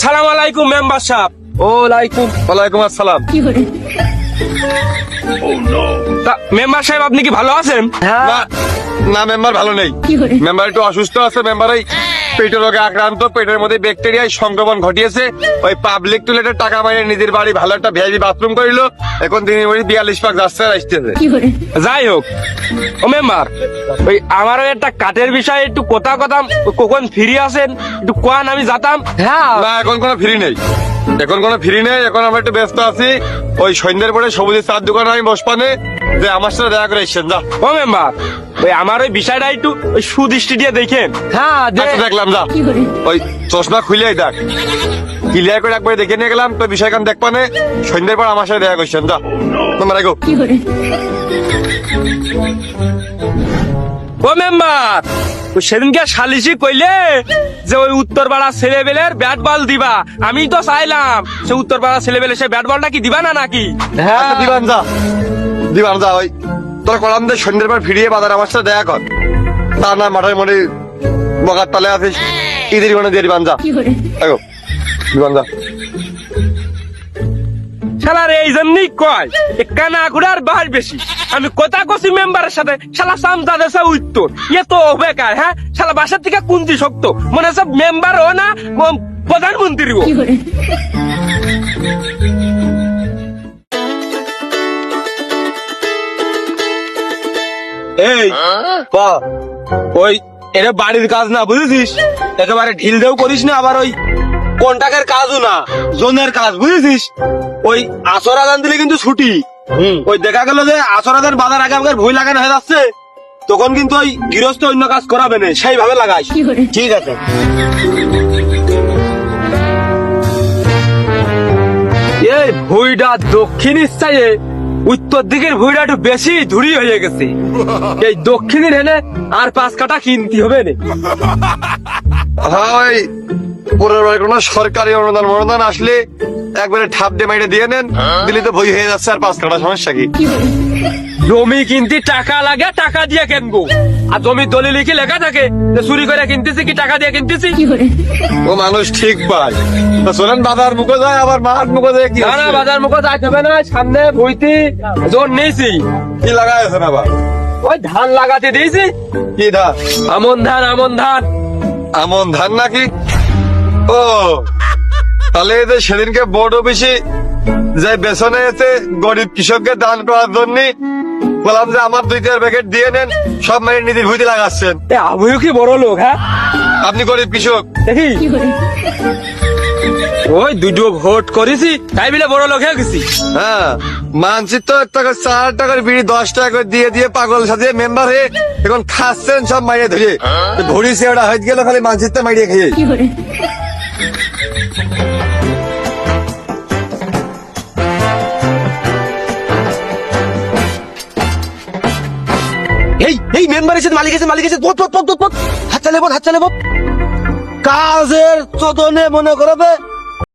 সালাম আলাইকুম মেম্বার সাহেব। ওয়ালাইকুম আসসালাম। তা মেম্বার সাহেব আপনি কি ভালো আছেন? না না মেম্বার ভালো নেই। মেম্বার একটু অসুস্থ আছে। মেম্বার এই পেটের রোগে আক্রান্ত, পেটের মধ্যে ব্যাকটেরিয়ায় সংক্রমণ ঘটিয়েছে। ওই পাবলিক টয়লেটের টাকা মাইনে নিজের বাড়ি ভালো একটা ভিআইপি বাথরুম করিল। এখন দিনে 42 পাক যাচ্ছে আর আসতেছে। যাই হোক ও মেম্বার, ওই আমারও একটা কাঠের বিষয়ে একটু কথা কখন ফ্রি আছেন একটু কোয়ান, আমি যেতাম। না এখন কোনো ফ্রি নেই, এখন আমরা একটু ব্যস্ত আছি। ওই সন্ধ্যের পরে সবুজের চার দোকানে আমি বসপানে যে আমার সাথে দেখা করে এসছেন। যা ও মেম্বার, ওই আমার ওই বিষয়টা একটু ওই সুদৃষ্টি দিয়ে দেখেন। আচ্ছা, দেখলাম। যা ওই চশমা খুলে দেখ, ক্লিয়ার করে একবারে দেখে নিয়ে গেলাম। তো বিষয় কান দেখ পানে সন্ধ্যের পর আমার সাথে দেখা করছেন। যা তোমরা গো। ও মেম্বার, সেদিনকে সালিশি কইলে যে ওই উত্তরপাড়া ছেলেবেলের ব্যাট বল দিবা, আমি তো চাইলাম সে উত্তরপাড়া ছেলেবেলে সে ব্যাট বলটা কি দিবা না নাকি? আচ্ছা, দিবান যা ওই তোর কলাম দে সন্ধ্যের পর ফিরিয়ে বাজার আমার সাথে দেখা কর। তা না মাঠের মনে বগার তালে আছিস, ঈদের মনে দিয়ে দিবান। যা দিবান যা। শালার এই জন্যই কয় কানা ঘুরার বাস বেশি। আমি কথা কছি মেম্বারের সাথে, শালা সামজা দেশে উত্তর ইয়ে তো বেকার। হ্যাঁ, শালা বাসার থেকে কুঞ্জি শক্ত মনে হচ্ছে মেম্বার ও না প্রধানমন্ত্রীও। এই ওই এটা বাড়ির কাজ না বুঝেছিস, একেবারে ঢিল দেও করিস না। আবার ওই কন্টাকের কাজও না, জোনের কাজ বুঝেছিস। ওই আসর আদান দিলে কিন্তু ছুটি। ওই দেখা গেল যে আসর আদান বাজার আগে আমাকে ভুই লাগানো হয়ে যাচ্ছে, তখন কিন্তু ওই গৃহস্থ অন্য কাজ করাবে না, সেইভাবে লাগাইস। ঠিক আছে। এই ভুইটা দক্ষিণ ইচ্ছায় উত্তর দিকের ভুইটা একটু বেশি ধুরি হয়ে গেছে। এই দক্ষিণের হেনে আর 5 কাঠা কিনতে হবে না। হয় পরের বার কোনো সরকারি অনুদান আসলে একবারে ঠাপ দিয়ে মাইরে দিয়ে নেন, দিলে তো ভই হয়ে যাচ্ছে। আর 5 কাঠা সমস্যা কি? জমি কিনতে টাকা লাগে, টাকা দিয়ে কিনবো। আর জমি দলিলে কি লেখা থাকে যে চুরি করে কিনতেছি কি টাকা দিয়ে কিনতেছি? ও মানুষ ঠিক পায়। শোনেন বাজার মুখে যায়, আবার মাঠ মুখে যায়। কি না বাজার মুখে যাইতে হবে না, সামনে বইতে জোর নিয়েছি। কি লাগাইছেন আবার? ওই ধান লাগাতে দিয়েছি। কি ধান? আমন ধান। আমন ধান নাকি? ও তাহলে এদের সেদিনকে বোর্ড অফিসে যে বেসনে এসে গরিব কৃষককে দান করার জন্য বললাম যে আমার 2-4 প্যাকেট দিয়ে নেন, সব মানে নিজের ভুইতে লাগাচ্ছেন। আমিও কি বড় লোক? হ্যাঁ, আপনি গরিব কৃষক। দেখি ওই দুটো ভোট করেছি তাই বলে বড় লোক হয়ে গেছি। হ্যাঁ, মানচিত্র 4 টাকার বিড়ি 10 টাকা করে দিয়ে দিয়ে পাগল সাথে মেম্বার হয়ে এখন খাচ্ছেন সব মাইরে ধরে। ঘড়ি সেওটা হয়ে গেল খালি মানচিত্র মাইরিয়ে খেয়ে। এই মেম্বার এসে মালিক এসে হাত চালে কাজের চোদনে মনে করবে